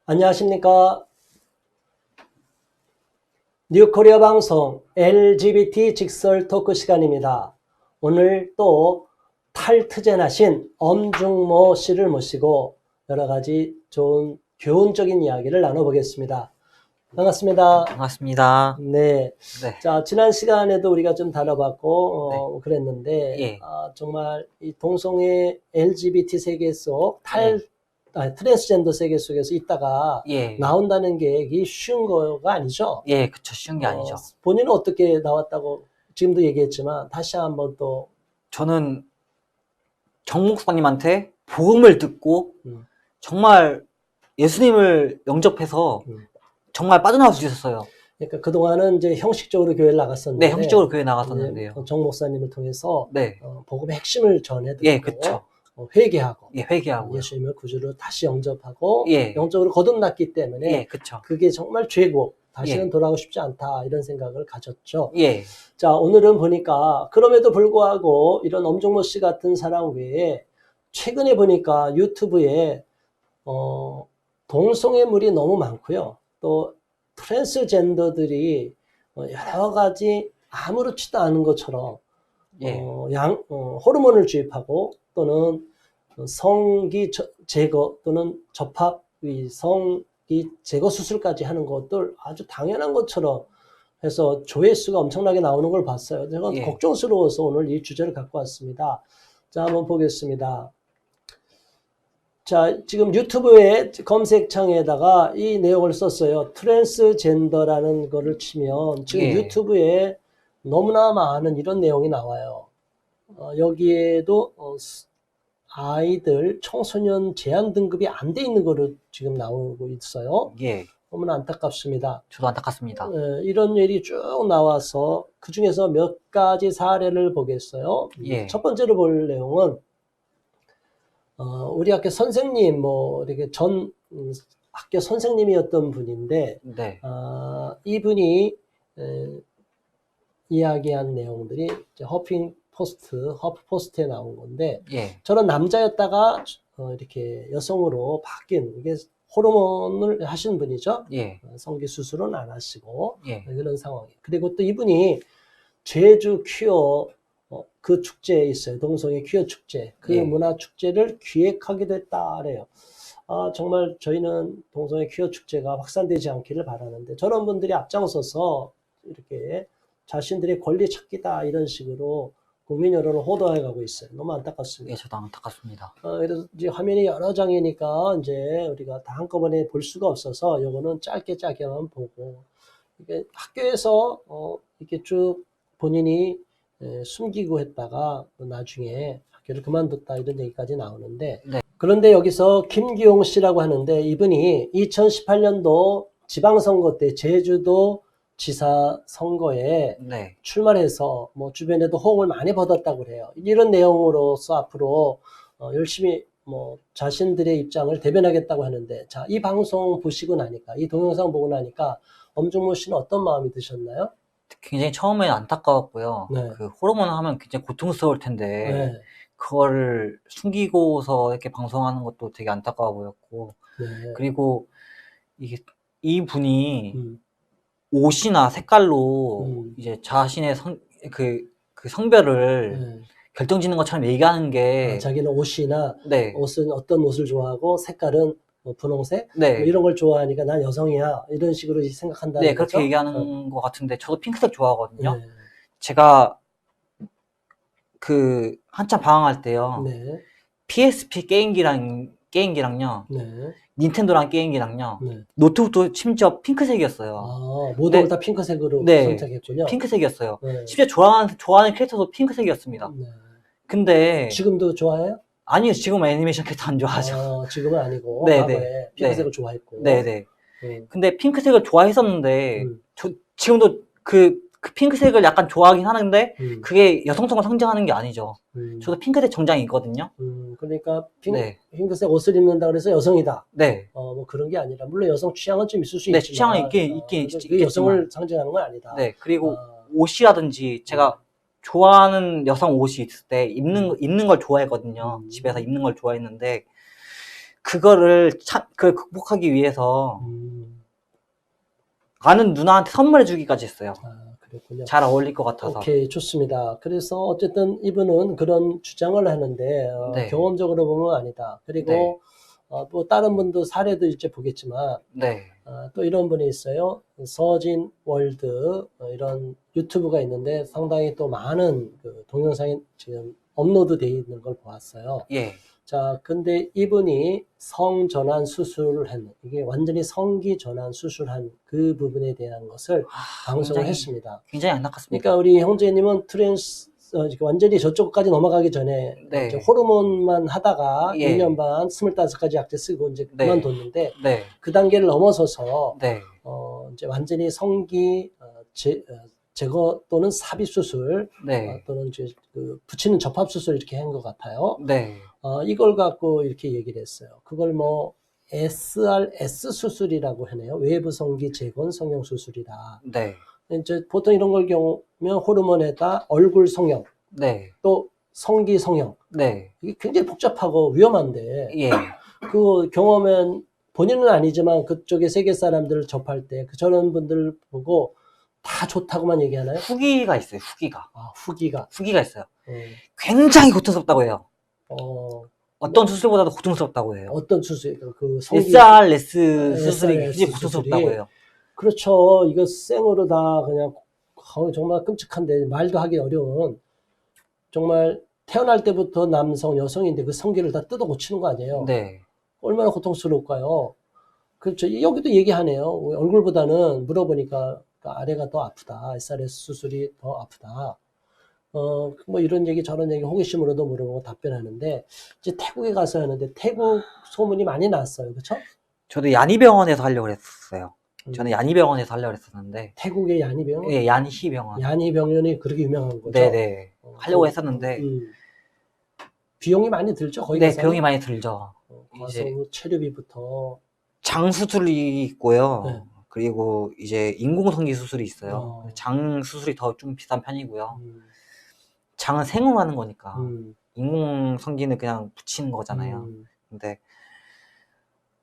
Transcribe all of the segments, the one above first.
안녕하십니까. 뉴코리아 방송 LGBT 직설 토크 시간입니다. 오늘 또 탈트젠하신 엄중모 씨를 모시고 여러 가지 좋은 교훈적인 이야기를 나눠보겠습니다. 반갑습니다. 반갑습니다. 네. 네. 자, 지난 시간에도 우리가 좀 다뤄봤고, 그랬는데, 예. 정말 이 동성애 LGBT 세계 속 예. 트랜스젠더 세계 속에서 있다가 예. 나온다는 게 이게 쉬운 거가 아니죠? 예, 그쵸. 쉬운 게 아니죠. 본인은 어떻게 나왔다고 지금도 얘기했지만 다시 한번 또. 저는 정 목사님한테 복음을 듣고 정말 예수님을 영접해서 정말 빠져나올 수 있었어요. 그러니까 그동안은 이제 형식적으로 교회를 나갔었는데. 네, 형식적으로 교회 나갔었는데요. 정 목사님을 통해서 네. 복음의 핵심을 전해드리고. 예, 그쵸. 회개하고. 예, 회개하고. 예수님을 구주로 다시 영접하고. 예. 영적으로 거듭났기 때문에. 예, 그쵸. 그게 정말 죄고 다시는 예. 돌아가고 싶지 않다 이런 생각을 가졌죠. 예. 자, 오늘은 보니까 그럼에도 불구하고 이런 엄중모 씨 같은 사람 외에 최근에 보니까 유튜브에 동성애물이 너무 많고요. 또 트랜스젠더들이 여러 가지 아무렇지도 않은 것처럼 예. 호르몬을 주입하고 또는 성기 제거 또는 접합 성기 제거 수술까지 하는 것들 아주 당연한 것처럼 해서 조회수가 엄청나게 나오는 걸 봤어요. 제가 예. 걱정스러워서 오늘 이 주제를 갖고 왔습니다. 자, 한번 보겠습니다. 자, 지금 유튜브의 검색창에다가 이 내용을 썼어요. 트랜스젠더라는 거를 치면 지금 예. 유튜브에 너무나 많은 이런 내용이 나와요. 여기에도 아이들, 청소년 제한 등급이 안 돼 있는 거로 지금 나오고 있어요. 예. 너무나 안타깝습니다. 저도 안타깝습니다. 이런 일이 쭉 나와서 그 중에서 몇 가지 사례를 보겠어요. 예. 첫 번째로 볼 내용은 우리 학교 선생님, 이렇게 전 학교 선생님이었던 분인데, 네. 이분이 이야기한 내용들이 이제 허프포스트에 나온 건데, 예. 저는 남자였다가 이렇게 여성으로 바뀐, 이게 호르몬을 하신 분이죠. 예. 성기 수술은 안 하시고, 예. 그런 상황이에요. 그리고 또 이분이 제주 퀴어 그 축제에 있어요. 동성애 퀴어 축제. 그 예. 문화 축제를 기획하기도 했다래요. 정말 저희는 동성애 퀴어 축제가 확산되지 않기를 바라는데 저런 분들이 앞장서서 이렇게 자신들의 권리 찾기다 이런 식으로 국민 여론을 호도해 가고 있어요. 너무 안타깝습니다. 예, 저도 안타깝습니다. 그래서 이제 화면이 여러 장이니까 이제 우리가 다 한꺼번에 볼 수가 없어서 요거는 짧게만 보고 이게 학교에서 이렇게 쭉 본인이 숨기고 했다가 나중에 학교를 그만뒀다 이런 얘기까지 나오는데 네. 그런데 여기서 김기용 씨라고 하는데 이분이 2018년도 지방선거 때 제주도 지사 선거에 네. 출마해서 주변에도 호응을 많이 받았다고 그래요. 이런 내용으로서 앞으로 열심히 자신들의 입장을 대변하겠다고 하는데 자, 이 방송 보시고 나니까 이 동영상 보고 나니까 엄중모 씨는 어떤 마음이 드셨나요? 굉장히 처음에는 안타까웠고요. 네. 그 호르몬 하면 굉장히 고통스러울 텐데 네. 그거를 숨기고서 이렇게 방송하는 것도 되게 안타까워 보였고 네. 그리고 이 분이 옷이나 색깔로 이제 자신의 그 성별을 네. 결정짓는 것처럼 얘기하는 게 자기는 옷이나 네. 옷은 어떤 옷을 좋아하고 색깔은 분홍색 네. 이런 걸 좋아하니까 난 여성이야 이런 식으로 생각한다는 네, 거죠? 그렇게 얘기하는 것 같은데 저도 핑크색 좋아하거든요. 네. 제가 그 한참 방황할 때요. 네. PSP 게임기랑요. 네. 닌텐도랑 게임기랑요. 네. 노트북도 심지어 핑크색이었어요. 모든 네. 걸 다 핑크색으로 네. 선택했군요. 핑크색이었어요. 네. 심지어 좋아하는 캐릭터도 핑크색이었습니다. 네. 근데 지금도 좋아해요? 아니요, 지금 애니메이션 캐릭터 안 좋아하죠. 지금은 아니고 네, 과거에 네. 핑크색을 좋아했고. 네네. 근데 핑크색을 좋아했었는데 저 지금도 그 핑크색을 약간 좋아하긴 하는데 그게 여성성을 상징하는 게 아니죠. 저도 핑크색 정장이 있거든요. 그러니까 네. 핑크색 옷을 입는다 그래서 여성이다. 네. 그런 게 아니라 물론 여성 취향은 좀 있을 수 네, 있지만 취향은 있긴 그 여성을 상징하는 건 아니다. 네. 그리고 옷이라든지 제가 좋아하는 여성 옷이 있을 때 입는 걸 좋아했거든요. 집에서 입는 걸 좋아했는데 그거를 그걸 극복하기 위해서 아는 누나한테 선물해 주기까지 했어요. 아, 그렇군요. 잘 어울릴 것 같아서. 오케이, 좋습니다. 그래서 어쨌든 이분은 그런 주장을 하는데 네. 경험적으로 보면 아니다. 그리고 네. 뭐 다른 분도 사례도 이제 보겠지만 네. 또 이런 분이 있어요. 서진 월드 이런 유튜브가 있는데 상당히 또 많은 그 동영상이 지금 업로드 되어 있는 걸 보았어요. 예. 자, 근데 이분이 성전환 수술을 했는, 이게 완전히 성기 전환 수술한 그 부분에 대한 것을 방송을 했습니다. 굉장히 안타깝습니다. 그러니까 우리 형제님은 완전히 저쪽까지 넘어가기 전에 네. 이제 호르몬만 하다가 예. 1년 반 25가지 약제 쓰고 이제 네. 그만뒀는데 네. 그 단계를 넘어서서 네. 이제 완전히 성기 제거 또는 삽입 수술 네. 또는 이제 그 붙이는 접합 수술 이렇게 한 것 같아요. 네. 이걸 갖고 이렇게 얘기를 했어요. 그걸 뭐 SRS 수술이라고 하네요. 외부 성기 재건 성형 수술이다. 네. 이제 보통 이런 걸 경우면 호르몬에다 얼굴 성형, 네. 또 성기 성형. 네. 이게 굉장히 복잡하고 위험한데 예. 그 경험은 본인은 아니지만 그쪽에 세계 사람들을 접할 때 저런 분들 보고 다 좋다고만 얘기하나요? 후기가 있어요. 후기가. 후기가 있어요. 굉장히 고통스럽다고 해요. 어떤 수술보다도 고통스럽다고 해요. 어떤 수술? 그 성기 SRS 수술이 굉장히 고통스럽다고 해요. 그렇죠. 이거 생으로 다 그냥 정말 끔찍한데 말도 하기 어려운 정말 태어날 때부터 남성, 여성인데 그 성기를 다 뜯어 고치는 거 아니에요? 네. 얼마나 고통스러울까요? 그렇죠. 여기도 얘기하네요. 얼굴보다는 물어보니까 아래가 더 아프다. SRS 수술이 더 아프다. 뭐 이런 얘기 저런 얘기 호기심으로도 물어보고 답변하는데 이제 태국에 가서 하는데 태국 소문이 많이 났어요. 그렇죠? 저도 야니병원에서 하려고 했었어요. 저는 야니병원에서 하려고 했었는데 태국의 야니병원? 예, 야니병원. 야니병원이 그렇게 유명한 거죠? 네네. 하려고 했었는데 비용이 많이 들죠? 거기 네, 가서? 비용이 많이 들죠. 가서 뭐 체류비부터 장 수술이 있고요. 네. 그리고 이제 인공성기 수술이 있어요. 장 수술이 더 좀 비싼 편이고요. 장은 생으로 하는 거니까 인공성기는 그냥 붙이는 거잖아요. 근데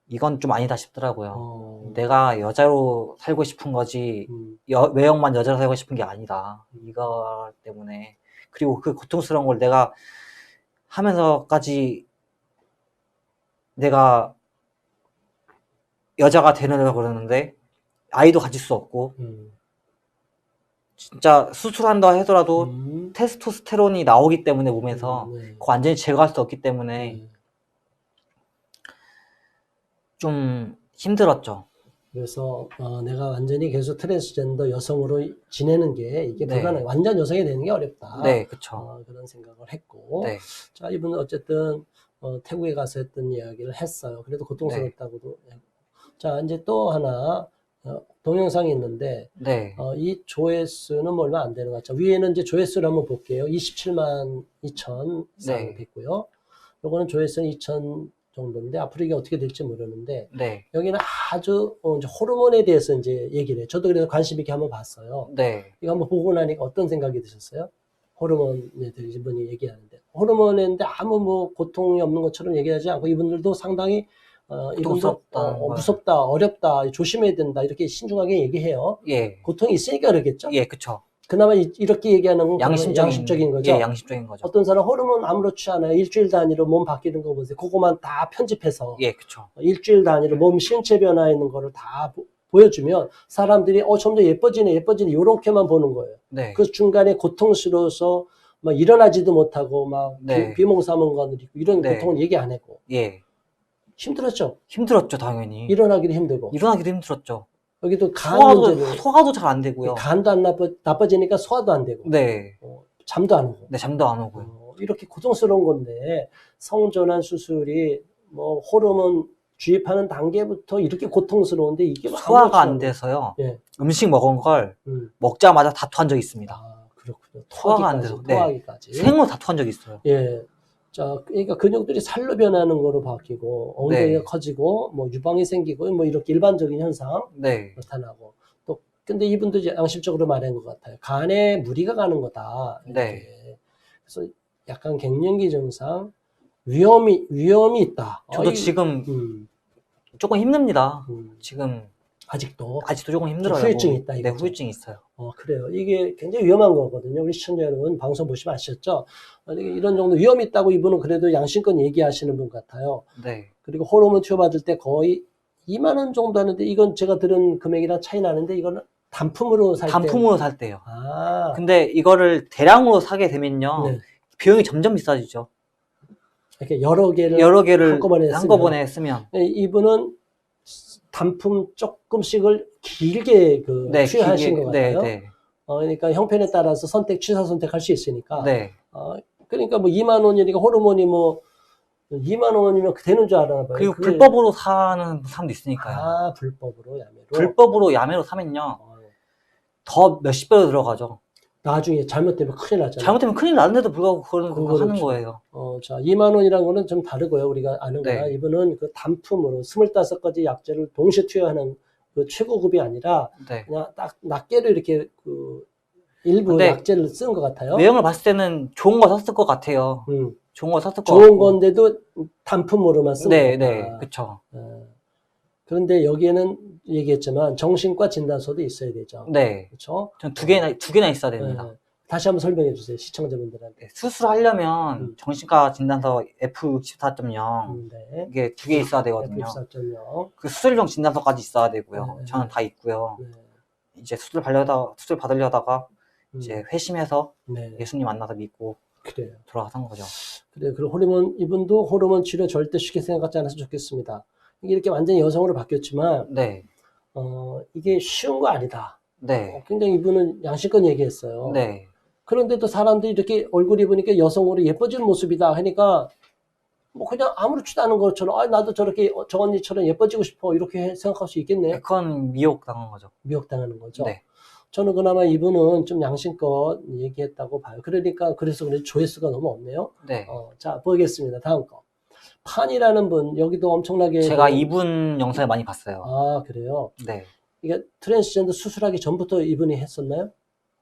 이건 좀 아니다 싶더라고요. 내가 여자로 살고 싶은 거지 외형만 여자로 살고 싶은 게 아니다. 이거 때문에. 그리고 그 고통스러운 걸 내가 하면서까지 내가 여자가 되려고 그러는데 아이도 가질 수 없고 진짜 수술한다 하더라도 테스토스테론이 나오기 때문에 몸에서 그거 완전히 제거할 수 없기 때문에 좀 힘들었죠. 그래서 내가 완전히 계속 트랜스젠더 여성으로 지내는 게 이게 네. 불가능해. 완전 여성이 되는 게 어렵다. 네, 그쵸. 그런 생각을 했고 네. 자, 이분은 어쨌든 태국에 가서 했던 이야기를 했어요. 그래도 고통스럽다고도. 자, 이제 또 하나 동영상이 있는데 네. 이 조회수는 뭐 얼마 안 되는 것 같죠. 위에는 이제 조회수를 한번 볼게요. 27만 2천 이상 됐고요. 요거는 조회수는 2천 정도인데 앞으로 이게 어떻게 될지 모르는데 네. 여기는 아주 이제 호르몬에 대해서 이제 얘기를 해요. 저도 그래서 관심 있게 한번 봤어요. 네. 이거 한번 보고 나니까 어떤 생각이 드셨어요? 호르몬에 대해서 이분이 얘기하는데 호르몬인데 아무 뭐 고통이 없는 것처럼 얘기하지 않고 이분들도 상당히 이분도 무섭다, 어렵다, 조심해야 된다 이렇게 신중하게 얘기해요. 예. 고통이 있으니까 그러겠죠? 예, 그쵸. 그나마 이렇게 얘기하는 건 양심적인 거죠. 예, 양심적인 거죠. 어떤 사람 호르몬 아무렇지 않아요. 일주일 단위로 몸 바뀌는 거 보세요. 그거만 다 편집해서 예, 그쵸. 일주일 단위로 몸 신체 변화 있는 거를 다 보여주면 사람들이 점점 예뻐지네 이렇게만 보는 거예요. 네. 그 중간에 고통스러워서 막 일어나지도 못하고 막 비몽사몽간을 있고 이런 고통은 얘기 안 하고. 예. 힘들었죠. 당연히. 일어나기도 힘들고. 일어나기도 힘들었죠. 여기도 소화도 잘 안 되고요. 간도 안 나빠지니까 소화도 안 되고. 네. 잠도 안 오고. 네, 잠도 안 오고요. 이렇게 고통스러운 건데 성전환 수술이 뭐 호르몬 주입하는 단계부터 이렇게 고통스러운데 이게 소화가 안 돼서요. 예. 음식 먹은 걸 먹자마자 다 토한 적이 있습니다. 그렇군요. 소화가 안 돼서. 토하기까지. 생으로 다 토한 적이 있어요. 예. 자, 그러니까 근육들이 살로 변하는 거로 바뀌고 엉덩이가 커지고 뭐 유방이 생기고 뭐 이렇게 일반적인 현상 나타나고 또 근데 이분도 이제 양심적으로 말한 것 같아요. 간에 무리가 가는 거다. 이렇게. 그래서 약간 갱년기 증상, 위험이 있다. 저도 지금 조금 힘듭니다. 지금 아직도 조금 힘들어요. 후유증이 있다. 네, 이거죠. 후유증이 있어요. 그래요. 이게 굉장히 위험한 거거든요. 우리 시청자 여러분, 방송 보시면 아시겠죠? 이런 정도 위험이 있다고 이분은 그래도 양심껏 얘기하시는 분 같아요. 네. 그리고 호르몬 투여 받을 때 거의 2만 원 정도 하는데, 이건 제가 들은 금액이랑 차이 나는데, 이거는 단품으로 살 때요. 근데 이거를 대량으로 사게 되면요. 네. 비용이 점점 비싸지죠. 이렇게 여러 개를 한꺼번에 쓰면. 네, 이분은 단품 조금씩을 길게 투여하신 것 같아요. 네. 그러니까 형편에 따라서 취사 선택할 수 있으니까. 네. 그러니까 뭐 2만 원이니까 호르몬이 뭐 2만 원이면 되는 줄 알아나 봐요. 그리고 불법으로 사는 사람도 있으니까요. 불법으로 야매로. 불법으로 야매로 사면요. 더 몇십 배로 들어가죠. 나중에 잘못되면 큰일 나잖아요. 잘못되면 큰일 나는데도 불구하고 그걸 하는 거예요. 자, 2만 원이라는 거는 좀 다르고요. 우리가 아는 거나. 네. 이분은 그 단품으로 25가지 약재를 동시에 투여하는 그 최고급이 아니라 네. 그냥 딱 낱개로 이렇게 일부 약재를 쓴 것 같아요. 내용을 봤을 때는 좋은 거 샀을 것 같아요. 좋은 거 샀을 것 좋은 같고. 건데도 단품으로만 쓴 네, 거다. 네, 그렇죠. 그런데 여기에는 얘기했지만 정신과 진단서도 있어야 되죠. 네. 그렇죠? 전 두 개나 있어야 됩니다. 네. 다시 한번 설명해 주세요. 시청자분들한테. 수술하려면 정신과 진단서 F64.0 네. 이게 2개 있어야 되거든요. F64.0. 그 수술용 진단서까지 있어야 되고요. 네. 저는 다 있고요. 네. 이제 수술 받으려다가 이제 회심해서 네. 예수님 만나서 믿고 그래요. 돌아가선 거죠. 그래요. 그리고 이분도 호르몬 치료 절대 쉽게 생각하지 않았으면 좋겠습니다. 이게 이렇게 완전히 여성으로 바뀌었지만, 네. 이게 쉬운 거 아니다. 네. 굉장히 이분은 양심껏 얘기했어요. 네. 그런데도 사람들이 이렇게 얼굴 입으니까 여성으로 예뻐지는 모습이다 하니까, 뭐 그냥 아무렇지도 않은 것처럼, 나도 저렇게 저 언니처럼 예뻐지고 싶어. 이렇게 생각할 수 있겠네. 그건 미혹당한 거죠. 미혹당하는 거죠. 네. 저는 그나마 이분은 좀 양심껏 얘기했다고 봐요. 그러니까, 그래서 그런지 조회수가 너무 없네요. 네. 자, 보겠습니다. 다음 거. 판이라는 분, 여기도 엄청나게. 제가 이분 영상을 많이 봤어요. 그래요? 네. 이게 트랜스젠더 수술하기 전부터 이분이 했었나요?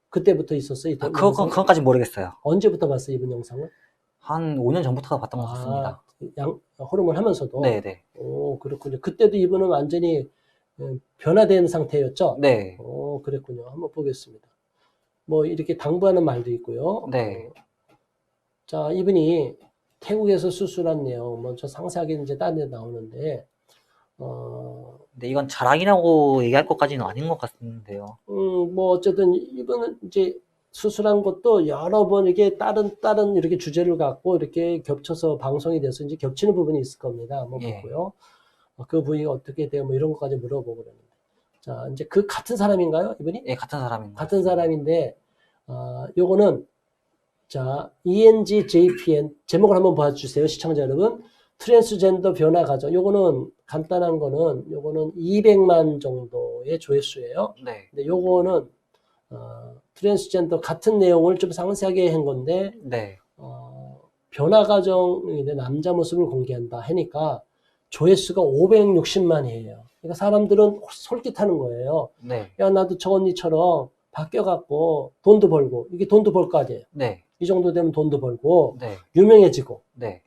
그때부터 있었어요? 그것까지 모르겠어요. 언제부터 봤어요, 이분 영상을? 한 5년 전부터 봤던 것 같습니다. 호르몬 하면서도? 네네. 오, 그렇군요. 그때도 이분은 완전히 변화된 상태였죠? 네. 오, 그랬군요. 한번 보겠습니다. 뭐, 이렇게 당부하는 말도 있고요. 네. 자, 이분이 태국에서 수술한 내용, 먼저 상세하게 이제 딴 데 나오는데, 근데 이건 자랑이라고 얘기할 것까지는 아닌 것 같은데요. 뭐, 어쨌든 이분은 이제 수술한 것도 여러 번 이게 다른 이렇게 주제를 갖고 이렇게 겹쳐서 방송이 돼서 이제 겹치는 부분이 있을 겁니다. 한번 보고요. 그 부위가 어떻게 돼요? 뭐 이런 것까지 물어보고 그러는데. 자, 이제 그 같은 사람인가요? 이분이? 예, 같은 사람입니다. 같은 사람인데, 요거는, 자, ENGJPN, 제목을 한번 봐주세요. 시청자 여러분. 트랜스젠더 변화 과정. 요거는 간단한 거는, 요거는 200만 정도의 조회수예요. 네. 근데 요거는, 트랜스젠더 같은 내용을 좀 상세하게 한 건데, 네. 변화 과정인데 남자 모습을 공개한다 하니까 조회수가 560만이에요. 그러니까 사람들은 솔깃하는 거예요. 네. 야, 나도 저 언니처럼 바뀌어갖고 돈도 벌고, 이게 돈도 벌 거 아니에요. 네. 이 정도 되면 돈도 벌고, 네. 유명해지고, 네.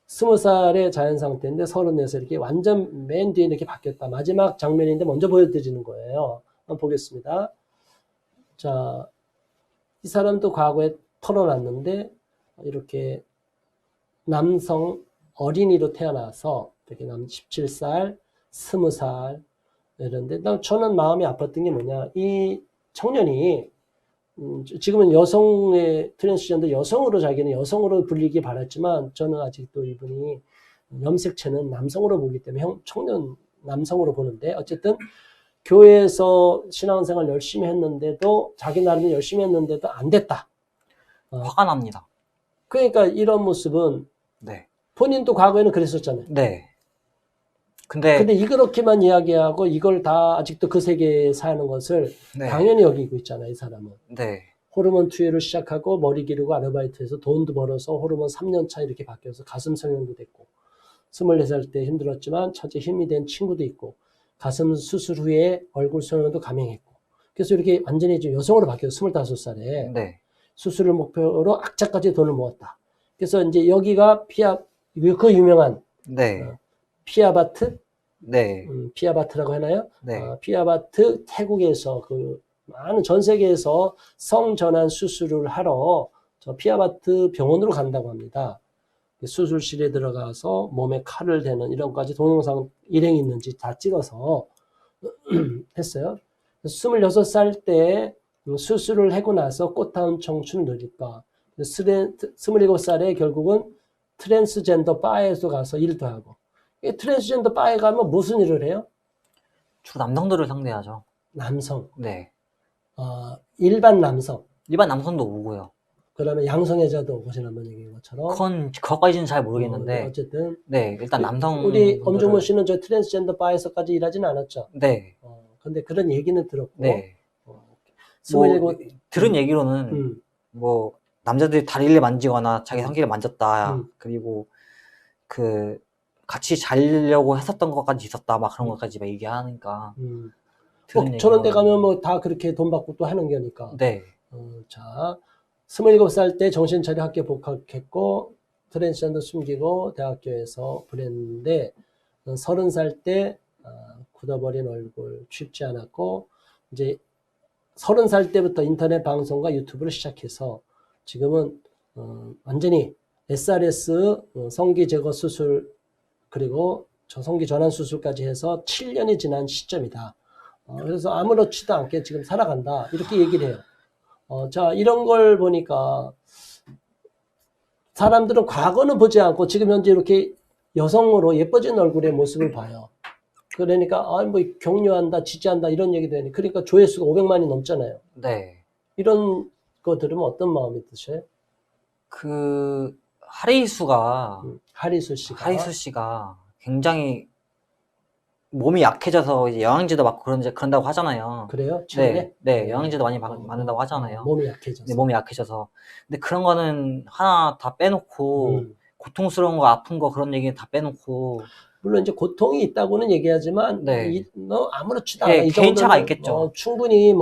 20살의 자연 상태인데 34살 이렇게 완전 맨 뒤에 이렇게 바뀌었다. 마지막 장면인데 먼저 보여드리는 거예요. 한번 보겠습니다. 자, 이 사람도 과거에 털어놨는데, 이렇게 남성 어린이로 태어나서, 이렇게 17살, 20살, 이런데, 저는 마음이 아팠던 게 뭐냐. 이 청년이, 지금은 여성의 트랜스젠더 여성으로 자기는 여성으로 불리기 바랐지만 저는 아직도 이분이 염색체는 남성으로 보기 때문에 청년 남성으로 보는데 어쨌든 교회에서 신앙생활 열심히 했는데도 자기 나름대로 열심히 했는데도 안 됐다. 화가 납니다. 그러니까 이런 모습은 네. 본인도 과거에는 그랬었잖아요. 네. 근데 이렇게만 이야기하고 이걸 다 아직도 그 세계에 사는 것을 네. 당연히 여기고 있잖아요, 이 사람은. 네. 호르몬 투여를 시작하고 머리 기르고 아르바이트해서 돈도 벌어서 호르몬 3년 차 이렇게 바뀌어서 가슴 성형도 됐고 24살 때 힘들었지만 첫째 힘이 된 친구도 있고 가슴 수술 후에 얼굴 성형도 감행했고 그래서 이렇게 완전히 이제 여성으로 바뀌어서 25살에 네. 수술을 목표로 악착같이 돈을 모았다. 그래서 이제 여기가 피압 그 유명한 네. 피아바트? 네. 피아바트라고 하나요? 네. 피아바트 태국에서 많은 전 세계에서 성전환 수술을 하러 저 피아바트 병원으로 간다고 합니다. 수술실에 들어가서 몸에 칼을 대는 이런 까지 동영상 일행이 있는지 다 찍어서 했어요. 26살 때 수술을 하고 나서 꽃다운 청춘을 누릴까. 27살에 결국은 트랜스젠더 바에서 가서 일도 하고. 트랜스젠더 바에 가면 무슨 일을 해요? 주로 남성들을 상대하죠. 남성. 네. 일반 남성. 일반 남성도 오고요. 그러면 양성애자도 오고 지난번 얘기한 것처럼. 그것까지는 잘 모르겠는데. 어쨌든. 네, 일단 남성. 우리 엄종모 씨는 저 트랜스젠더 바에서까지 일하진 않았죠? 네. 근데 그런 얘기는 들었고. 네. 27. 들은 얘기로는, 남자들이 다리를 만지거나 자기 성기를 만졌다. 그리고 같이 자려고 했었던 것까지 있었다. 막 그런 것까지 막 얘기하니까. 저런 데 가면 다 그렇게 돈 받고 또 하는 거니까. 네. 자, 27살 때 정신차려 학교 복학했고, 트랜스젠더 숨기고 대학교에서 보냈는데, 30살 때 굳어버린 얼굴 쉽지 않았고, 이제 30살 때부터 인터넷 방송과 유튜브를 시작해서 지금은 완전히 SRS 성기 제거 수술 그리고 저성기 전환 수술까지 해서 7년이 지난 시점이다. 그래서 아무렇지도 않게 지금 살아간다. 이렇게 얘기를 해요. 자, 이런 걸 보니까 사람들은 과거는 보지 않고 지금 현재 이렇게 여성으로 예뻐진 얼굴의 모습을 봐요. 그러니까 뭐 격려한다, 지지한다 이런 얘기도 하니 그러니까 조회수가 500만이 넘잖아요. 네. 이런 거 들으면 어떤 마음이 드셔요? 하리수 씨가 굉장히 몸이 약해져서 이제 영양제도 맞고 그런다고 하잖아요. 그래요? 네, 영양제도 많이 맞는다고 하잖아요. 몸이 약해져서. 네, 몸이 약해져서. 근데 그런 거는 하나 다 빼놓고 고통스러운 거, 아픈 거 그런 얘기는 다 빼놓고. 물론 이제 고통이 있다고는 얘기하지만 너 아무렇지도 않아. 이 개인차가 있겠죠. 충분히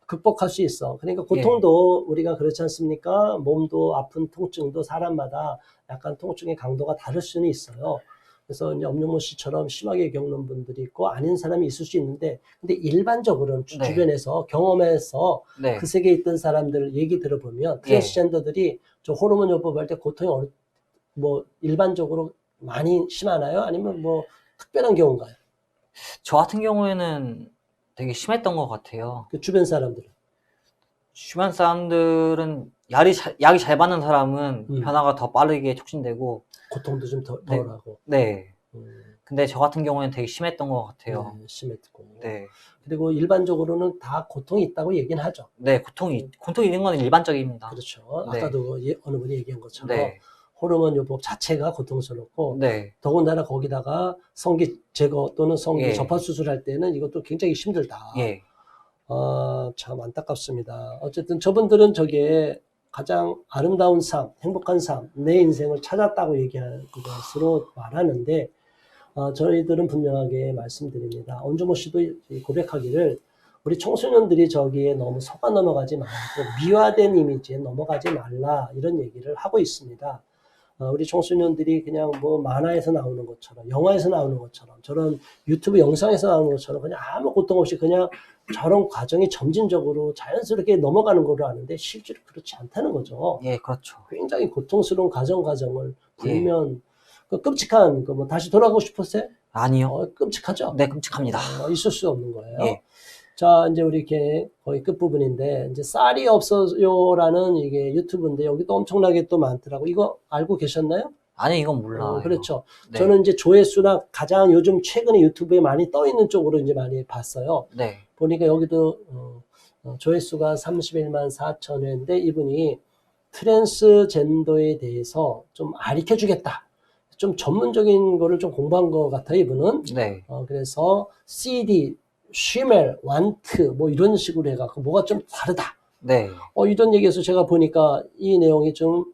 극복할 수 있어. 그러니까 고통도 우리가 그렇지 않습니까? 몸도 아픈 통증도 사람마다 약간 통증의 강도가 다를 수는 있어요. 그래서 이제 엄룡모 씨처럼 심하게 겪는 분들이 있고 아닌 사람이 있을 수 있는데 근데 일반적으로는 주변에서 경험해서 그 세계에 있던 사람들 얘기 들어보면 트랜스젠더들이 저 호르몬 요법할 때 고통이 일반적으로 많이 심하나요? 아니면 특별한 경우인가요? 저 같은 경우에는 되게 심했던 것 같아요. 그 주변 사람들은? 주변 사람들은 약이 잘 받는 사람은 변화가 더 빠르게 촉진되고 고통도 좀 덜하고. 네. 근데 저 같은 경우에는 되게 심했던 것 같아요. 네, 심했고. 네. 그리고 일반적으로는 다 고통이 있다고 얘기는 하죠. 네, 고통이 있는 건 일반적입니다. 그렇죠. 아까도 어느 분이 얘기한 것처럼 네. 호르몬 요법 자체가 고통스럽고 네. 더군다나 거기다가 성기 제거 또는 성기 접합 수술할 때는 이것도 굉장히 힘들다. 참 안타깝습니다. 어쨌든 저분들은 저게 가장 아름다운 삶, 행복한 삶, 내 인생을 찾았다고 얘기하는 것으로 말하는데 저희들은 분명하게 말씀드립니다. 엄종모 씨도 고백하기를 우리 청소년들이 저기에 너무 속아 넘어가지 말고 미화된 이미지에 넘어가지 말라 이런 얘기를 하고 있습니다. 우리 청소년들이 그냥 만화에서 나오는 것처럼 영화에서 나오는 것처럼 저런 유튜브 영상에서 나오는 것처럼 그냥 아무 고통 없이 그냥 저런 과정이 점진적으로 자연스럽게 넘어가는 걸로 아는데 실제로 그렇지 않다는 거죠. 예, 그렇죠. 굉장히 고통스러운 과정을 불면 끔찍한 다시 돌아가고 싶었어요? 아니요. 끔찍하죠? 네, 끔찍합니다. 있을 수 없는 거예요. 자, 이제 우리 이렇게 거의 끝부분인데, 이제 쌀이 없어요라는 이게 유튜브인데, 여기도 엄청나게 또 많더라고. 이거 알고 계셨나요? 아니, 이건 몰라요. 그렇죠. 네. 저는 이제 조회수나 가장 요즘 최근에 유튜브에 많이 떠 있는 쪽으로 이제 많이 봤어요. 네. 보니까 여기도, 조회수가 31만 4천 회인데, 이분이 트랜스젠더에 대해서 좀 가르쳐 주겠다. 좀 전문적인 거를 좀 공부한 것 같아요, 이분은. 네. 그래서 CD, 쉬멜, 완트 이런 식으로 해갖고 뭐가 좀 다르다. 네. 이런 얘기에서 제가 보니까 이 내용이 좀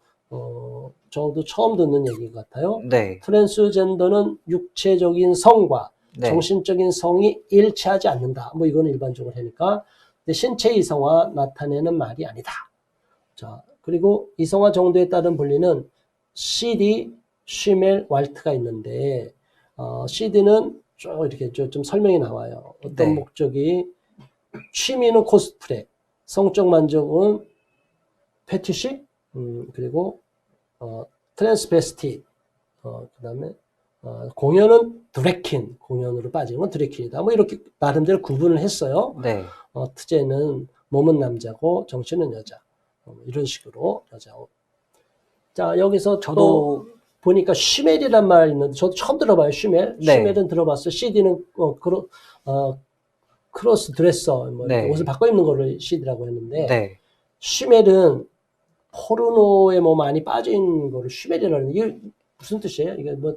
저도 처음 듣는 얘기 같아요. 네. 트랜스젠더는 육체적인 성과 정신적인 성이 일치하지 않는다. 이거는 일반적으로 하니까 근데 신체 이성화 나타내는 말이 아니다. 자, 그리고 이성화 정도에 따른 분리는 CD, 쉬멜, 왈트가 있는데 CD는 쭉 이렇게 좀 설명이 나와요. 어떤 네. 목적이 취미는 코스프레, 성적 만족은 패티시, 그리고 트랜스베스티, 그다음에 공연은 드래퀸, 공연으로 빠지는 건 드래퀸이다. 뭐 이렇게 나름대로 구분을 했어요. 네. 트제는 몸은 남자고 정신은 여자. 이런 식으로 여자고. 자, 여기서 또 보니까 쉬멜이란 말 있는데 저도 처음 들어봐요. 쉬멜. 네. 쉬멜은 들어봤어요. CD는 크로스 드레서, 뭐 네. 옷을 바꿔 입는 거를 CD라고 했는데 네. 쉬멜은 포르노에 뭐 많이 빠진 거를 쉬멜이라는 이게 무슨 뜻이에요? 이게 뭐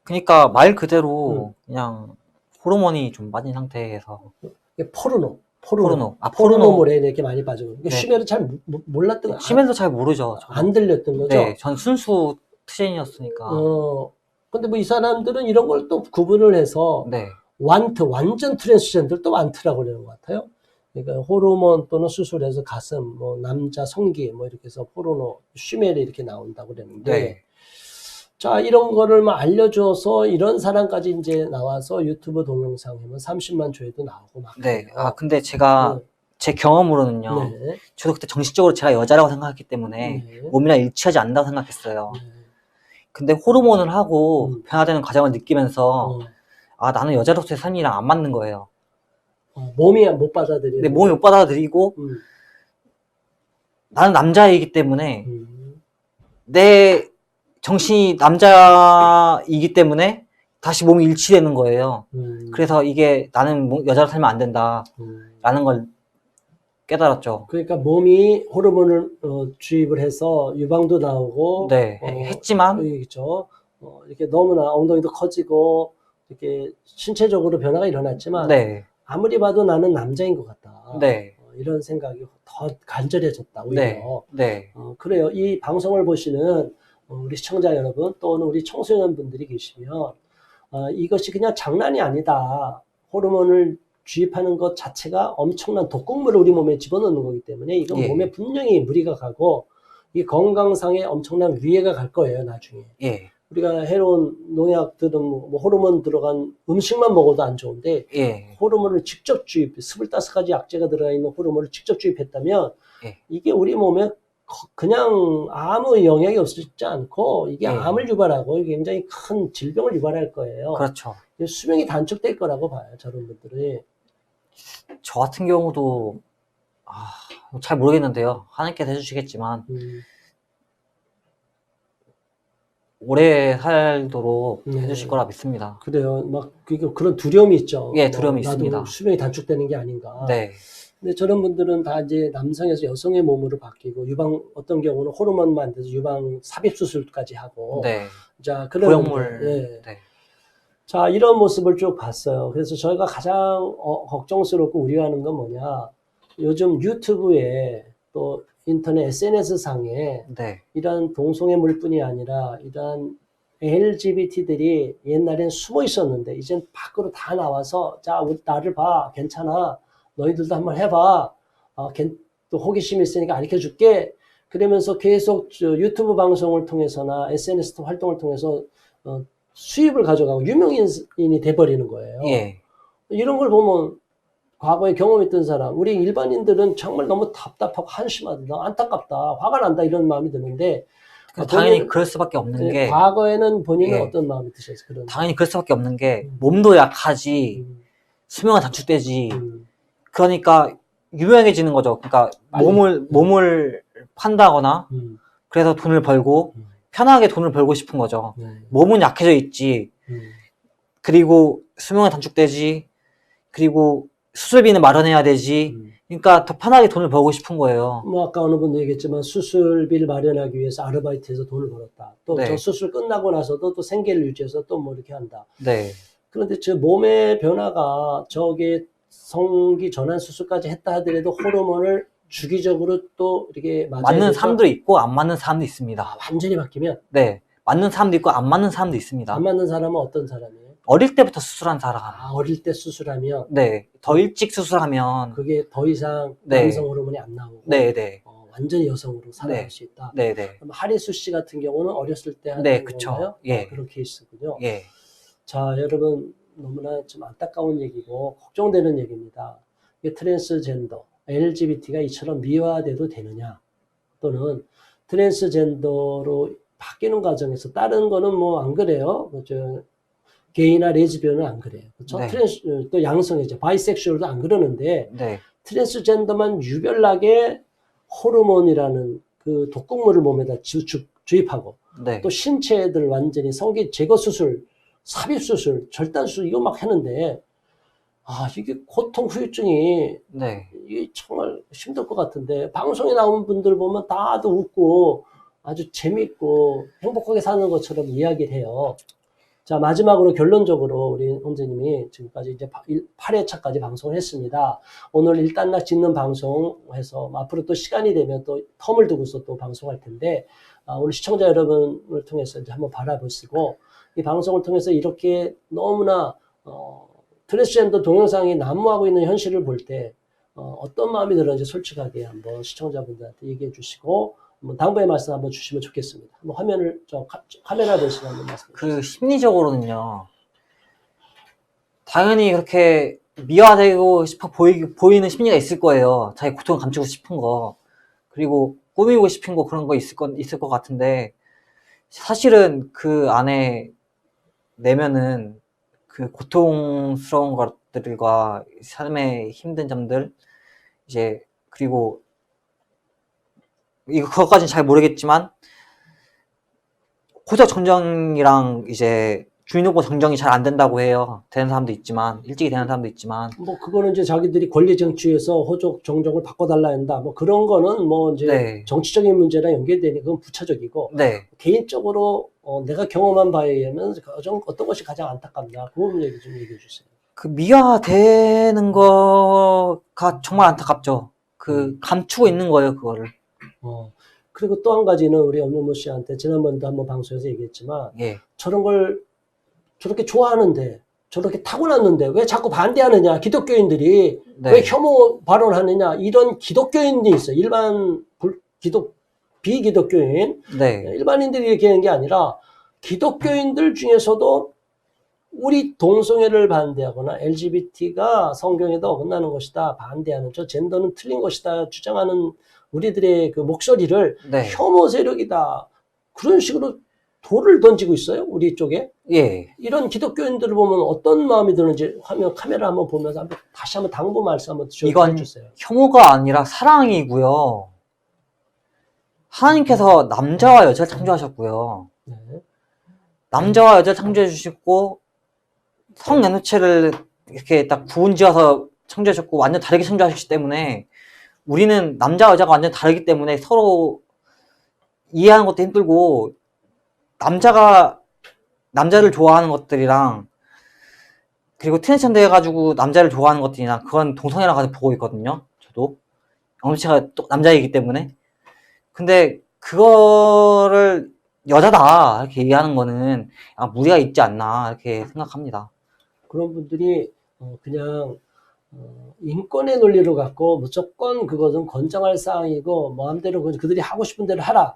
그러니까 말 그대로 그냥 호르몬이 좀 빠진 상태에서 이게 포르노. 포르노물에 이렇게 많이 빠져. 그러니까 네. 쉬멜은 잘 몰랐던 거. 쉬멜도 잘 모르죠. 안 들렸던 거죠. 네, 전 순수 트제인이었으니까. 근데 뭐 이 사람들은 이런 걸 또 구분을 해서 네. 완전 트랜스젠더도 완트라고 그러는 것 같아요. 그러니까 호르몬 또는 수술해서 가슴, 뭐 남자 성기, 뭐 이렇게 해서 포르노, 쉬멜이 이렇게 나온다고 그랬는데, 네. 자, 이런 거를 막 알려줘서 이런 사람까지 이제 나와서 유튜브 동영상 하면 30만 조회도 나오고 막. 네. 근데 제가 제 경험으로는요. 네. 저도 그때 정신적으로 제가 여자라고 생각했기 때문에 네. 몸이랑 일치하지 않는다고 생각했어요. 네. 근데 호르몬을 하고 변화되는 과정을 느끼면서 나는 여자로서의 삶이랑 안 맞는 거예요. 몸이 못 받아들이고. 내 몸이 못 받아들이고 나는 남자이기 때문에 내 정신이 남자이기 때문에 다시 몸이 일치되는 거예요. 그래서 이게 나는 여자로 살면 안 된다라는 걸 깨달았죠. 그러니까 몸이 호르몬을 주입을 해서 유방도 나오고 네, 했지만 그렇죠. 이렇게 너무나 엉덩이도 커지고 이렇게 신체적으로 변화가 일어났지만 네. 아무리 봐도 나는 남자인 것 같다. 네. 이런 생각이 더 간절해졌다. 오히려. 네. 그래요. 이 방송을 보시는 우리 시청자 여러분 또는 우리 청소년분들이 계시면 이것이 그냥 장난이 아니다. 호르몬을 주입하는 것 자체가 엄청난 독극물을 우리 몸에 집어넣는 거기 때문에 이건 몸에 분명히 무리가 가고 이 건강상에 엄청난 위해가 갈 거예요. 나중에. 우리가 해로운 농약들은 뭐 호르몬 들어간 음식만 먹어도 안 좋은데 호르몬을 직접 주입, 25가지 약재가 들어가 있는 호르몬을 직접 주입했다면 이게 우리 몸에 그냥 아무 영향이 없지 않고 이게 암을 유발하고 굉장히 큰 질병을 유발할 거예요. 그렇죠. 수명이 단축될 거라고 봐요. 저런 분들이. 저 같은 경우도 잘 모르겠는데요. 하나님께서 해주시겠지만 오래 살도록 해주실 거라 믿습니다. 그래요. 막 그런 두려움이 있죠. 두려움이 있습니다. 나도 수명이 단축되는 게 아닌가. 네. 근데 저런 분들은 다 이제 남성에서 여성의 몸으로 바뀌고 어떤 경우는 호르몬 만들어서 유방 삽입 수술까지 하고. 자, 그런 고형물. 자, 이런 모습을 쭉 봤어요. 그래서 저희가 가장 걱정스럽고 우려하는 건 뭐냐. 요즘 유튜브에 또 인터넷 SNS 상에 이런 동성애물뿐이 아니라 이런 LGBT들이 옛날엔 숨어 있었는데 이젠 밖으로 다 나와서 자, 나를 봐. 괜찮아. 너희들도 한번 해봐. 또 호기심이 있으니까 가르쳐줄게. 그러면서 계속 유튜브 방송을 통해서나 SNS 활동을 통해서 수입을 가져가고 유명인이 돼버리는 거예요. 이런 걸 보면 과거에 경험했던 사람, 우리 일반인들은 정말 너무 답답하고 한심하다, 안타깝다, 화가 난다 이런 마음이 드는데 당연히 그럴 수밖에 없는 게 과거에는 본인은 어떤 마음이 드셨어요? 당연히 그럴 수밖에 없는 게 몸도 약하지 수명은 단축되지 그러니까 유명해지는 거죠. 그러니까 몸을 판다거나 그래서 돈을 벌고 편하게 돈을 벌고 싶은 거죠. 몸은 약해져 있지. 그리고 수명은 단축되지. 그리고 수술비는 마련해야 되지. 그러니까 더 편하게 돈을 벌고 싶은 거예요. 뭐 아까 어느 분도 얘기했지만 수술비를 마련하기 위해서 아르바이트해서 돈을 벌었다. 또 저 수술 끝나고 나서도 또 생계를 유지해서 또 뭐 이렇게 한다. 그런데 저 몸의 변화가 저게 성기 전환 수술까지 했다 하더라도 호르몬을 주기적으로 또 이렇게 맞는 사람도 있고 안 맞는 사람도 있습니다. 완전히 바뀌면? 맞는 사람도 있고 안 맞는 사람도 있습니다. 안 맞는 사람은 어떤 사람이에요? 어릴 때부터 수술한 사람. 어릴 때 수술하면? 더 일찍 수술하면 그게 더 이상 남성 호르몬이 안 나오고? 완전히 여성으로 살아갈 네. 수 있다. 네네. 그럼 하리수 씨 같은 경우는 어렸을 때 네, 하는 그쵸. 건가요? 예. 그런 케이스군요. 예. 자, 여러분 너무나 좀 안타까운 얘기고 걱정되는 얘기입니다. 이게 트랜스젠더, LGBT가 이처럼 미화돼도 되느냐? 또는 트랜스젠더로 바뀌는 과정에서 다른 거는 뭐 안 그래요. 게이나 레즈비언은 안 그래요. 그렇죠? 네. 또 양성이죠. 바이섹슈얼도 안 그러는데 네. 트랜스젠더만 유별나게 호르몬이라는 그 독극물을 몸에다 주입하고 네. 또 신체들 완전히 성기 제거 수술, 삽입 수술, 절단 수술 이거 막 하는데 이게 고통 후유증이 네. 이게 정말 힘들 것 같은데 방송에 나온 분들 보면 다들 웃고 아주 재밌고 행복하게 사는 것처럼 이야기를 해요. 자, 마지막으로 결론적으로 우리 홍재님이 지금까지 이제 8회차까지 방송을 했습니다. 오늘 일단락 짓는 방송해서 앞으로 또 시간이 되면 또 텀을 두고서 또 방송할 텐데 오늘 시청자 여러분을 통해서 이제 한번 바라보시고 이 방송을 통해서 이렇게 너무나 트랜스젠더 동영상이 난무하고 있는 현실을 볼 때 어떤 마음이 들었는지 솔직하게 한번 시청자분들한테 얘기해 주시고 한번 당부의 말씀 한번 주시면 좋겠습니다. 한번 화면을 카메라 보시면 한번 말씀해 주세요. 그 심리적으로는요. 당연히 그렇게 미화되고 싶어 보이는 심리가 있을 거예요. 자기 고통을 감추고 싶은 거. 그리고 꾸미고 싶은 거 그런 거 있을 것 같은데 사실은 그 안에 내면은 그 고통스러운 것들과 삶의 힘든 점들 이제 그리고 그것까지는 잘 모르겠지만 호적 정정이랑 이제 주인등록 정정이 잘 안 된다고 해요. 되는 사람도 있지만 일찍이 되는 사람도 있지만 뭐 그거는 이제 자기들이 권리 쟁취해서 호적 정정을 바꿔달라 한다. 뭐 그런 거는 뭐 이제 네. 정치적인 문제랑 연결되니 그건 부차적이고 네. 개인적으로 내가 경험한 바에 의하면 어떤 것이 가장 안타깝냐 그 부분 얘기 좀 얘기해 주세요. 그 미화되는 거가 정말 안타깝죠. 그 감추고 있는 거예요, 그거를. 그리고 또 한 가지는 우리 엄영모 씨한테 지난번도 한번 방송에서 얘기했지만 예. 저런 걸 저렇게 좋아하는데 저렇게 타고났는데 왜 자꾸 반대하느냐 기독교인들이 네. 왜 혐오 발언하느냐 이런 기독교인들이 있어요. 일반 비기독교인 네. 일반인들이 얘기하는 게 아니라 기독교인들 중에서도 우리 동성애를 반대하거나 LGBT가 성경에도 어긋나는 것이다 반대하는 저 젠더는 틀린 것이다 주장하는 우리들의 그 목소리를 네. 혐오 세력이다 그런 식으로 돌을 던지고 있어요 우리 쪽에. 예. 이런 기독교인들을 보면 어떤 마음이 드는지 카메라 한번 보면서 다시 한번 당부 말씀 한번 해주세요. 혐오가 아니라 사랑이고요. 하나님께서 남자와 여자를 창조하셨고요. 네. 남자와 여자를 창조해 주시고 성연우체를 이렇게 딱 구분지어서 창조하셨고 완전 다르게 창조하셨기 때문에 우리는 남자와 여자가 완전 다르기 때문에 서로 이해하는 것도 힘들고 남자를 좋아하는 것들이랑 그리고 트랜스젠더 해가지고 남자를 좋아하는 것들이랑 그건 동성애라고 가지고 보고 있거든요. 저도 영주체가 또 남자이기 때문에. 근데 그거를 여자다 이렇게 얘기하는 거는 무리가 있지 않나 이렇게 생각합니다. 그런 분들이 그냥 인권의 논리로 갖고 무조건 그것은 권장할 사항이고 마음대로 그들이 하고 싶은 대로 하라.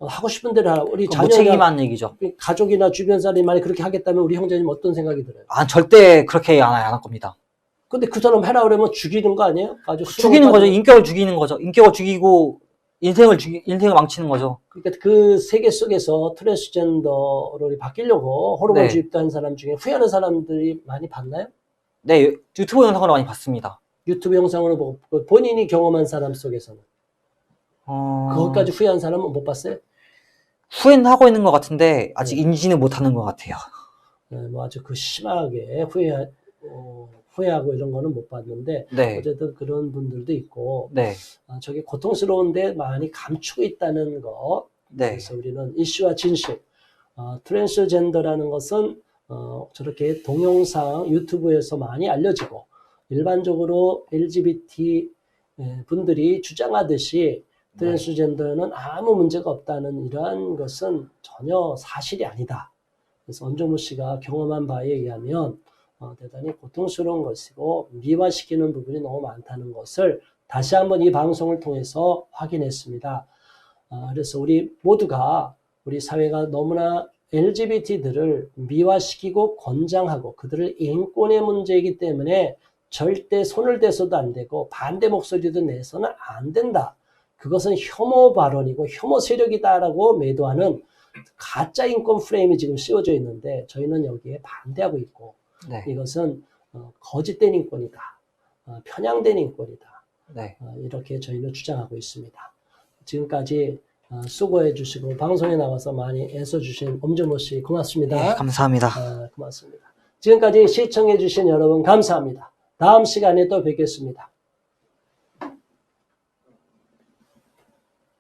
하고 싶은 대로 하라. 우리 무책임한 얘기죠. 가족이나 주변 사람이 만약 그렇게 하겠다면 우리 형제님 어떤 생각이 들어요? 절대 그렇게 안 할 겁니다. 근데 그 사람 해라 그러면 죽이는 거 아니에요? 죽이는 거죠. 인격을 죽이는 거죠. 인격을 죽이고 인생을 망치는 거죠. 그러니까 그 세계 속에서 트랜스젠더로 바뀌려고 호르몬 주입도 한 사람 중에 후회하는 사람들이 많이 봤나요? 네, 유튜브 영상으로 많이 봤습니다. 유튜브 영상으로 보고 본인이 경험한 사람 속에서는 그것까지 후회한 사람은 못 봤어요? 후회는 하고 있는 것 같은데 아직 인지는 못하는 것 같아요. 네, 뭐 아주 그 심하게 후회하고 이런 거는 못 봤는데 네. 어쨌든 그런 분들도 있고 네. 저게 고통스러운데 많이 감추고 있다는 거. 네. 그래서 우리는 이슈와 진실 트랜스젠더라는 것은 저렇게 동영상 유튜브에서 많이 알려지고 일반적으로 LGBT 분들이 주장하듯이 트랜스젠더는 아무 문제가 없다는 이러한 것은 전혀 사실이 아니다. 그래서 엄정무 씨가 경험한 바에 의하면 대단히 고통스러운 것이고 미화시키는 부분이 너무 많다는 것을 다시 한번 이 방송을 통해서 확인했습니다. 그래서 우리 모두가 우리 사회가 너무나 LGBT들을 미화시키고 권장하고 그들을 인권의 문제이기 때문에 절대 손을 대서도 안 되고 반대 목소리도 내서는 안 된다. 그것은 혐오 발언이고 혐오 세력이다라고 매도하는 가짜 인권 프레임이 지금 씌워져 있는데 저희는 여기에 반대하고 있고 네. 이것은 거짓된 인권이다. 편향된 인권이다. 네. 이렇게 저희는 주장하고 있습니다. 지금까지 수고해 주시고 방송에 나와서 많이 애써주신 엄준호 씨 고맙습니다. 네, 감사합니다. 고맙습니다. 지금까지 시청해 주신 여러분 감사합니다. 다음 시간에 또 뵙겠습니다.